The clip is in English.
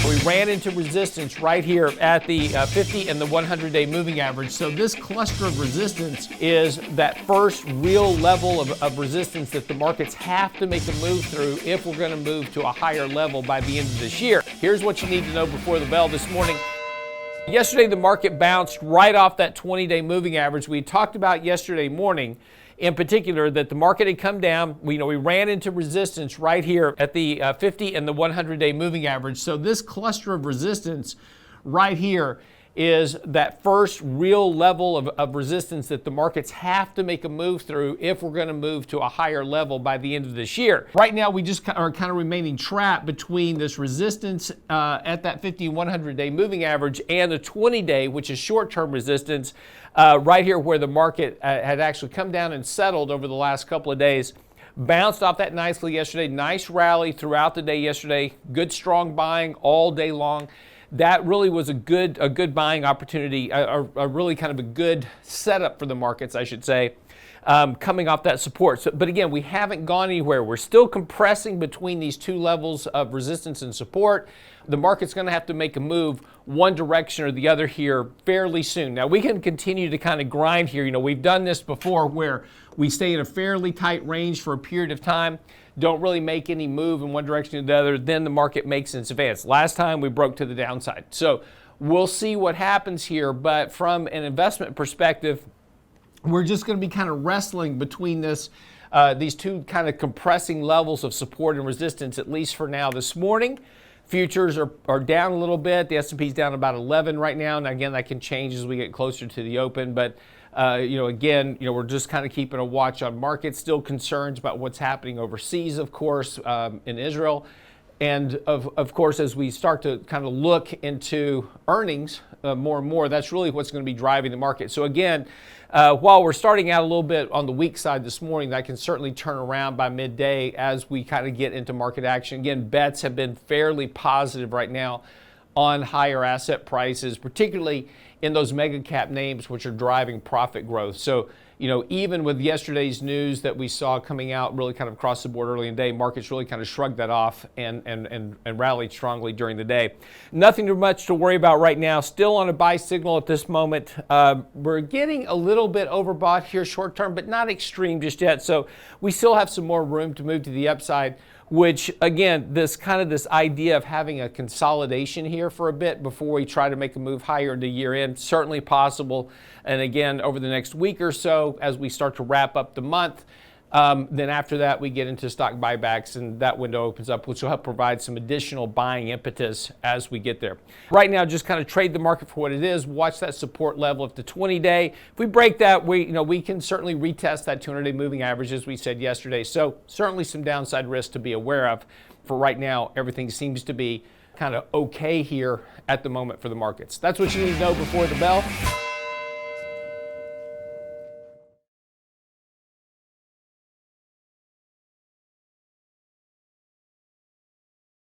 We ran into resistance right here at the 50 and the 100-day moving average. So this cluster of resistance is that first real level of resistance that the markets have to make a move through if we're going to move to a higher level by the end of this year. Here's what you need to know before the bell this morning. Yesterday, the market bounced right off that 20-day moving average. We talked about yesterday morning, in particular, that the market had come down. We ran into resistance right here at the 50 and the 100-day moving average. So this cluster of resistance right here is that first real level of resistance that the markets have to make a move through if we're going to move to a higher level by the end of this year. Right now, we just are kind of remaining trapped between this resistance at that 50 and 100-day moving average and the 20-day, which is short-term resistance, right here where the market had actually come down and settled over the last couple of days. Bounced off that nicely yesterday. Nice rally throughout the day yesterday. Good, strong buying all day long. That really was a good buying opportunity, a really kind of a good setup for the markets, I should say, coming off that support. But again, we haven't gone anywhere. We're still compressing between these two levels of resistance and support. The market's going to have to make a move one direction or the other here fairly soon. Now, we can continue to kind of grind here. We've done this before where we stay in a fairly tight range for a period of time, don't really make any move in one direction or the other, then the market makes its advance. Last time we broke to the downside. So we'll see what happens here, but from an investment perspective, we're just going to be kind of wrestling between these two kind of compressing levels of support and resistance, at least for now. This morning, futures are down a little bit. The S&P's down about 11 right now. And again, that can change as we get closer to the open. But we're just kind of keeping a watch on markets. Still concerns about what's happening overseas, of course, in Israel. And of course, as we start to kind of look into earnings more and more, that's really what's going to be driving the market. So again, while we're starting out a little bit on the weak side this morning, that can certainly turn around by midday as we kind of get into market action. Again, bets have been fairly positive right now on higher asset prices, particularly in those mega cap names which are driving profit growth. So, even with yesterday's news that we saw coming out really kind of across the board early in the day, markets really kind of shrugged that off and rallied strongly during the day. Nothing too much to worry about right now. Still on a buy signal at this moment. We're getting a little bit overbought here short term, but not extreme just yet. So we still have some more room to move to the upside, which again, this idea of having a consolidation here for a bit before we try to make a move higher into year end, certainly possible. And again, over the next week or so, as we start to wrap up the month, then after that, we get into stock buybacks and that window opens up, which will help provide some additional buying impetus as we get there. Right now, just kind of trade the market for what it is. Watch that support level at the 20-day. If we break that, we can certainly retest that 200-day moving average, as we said yesterday. So certainly some downside risk to be aware of. For right now, everything seems to be kind of okay here at the moment for the markets. That's what you need to know before the bell.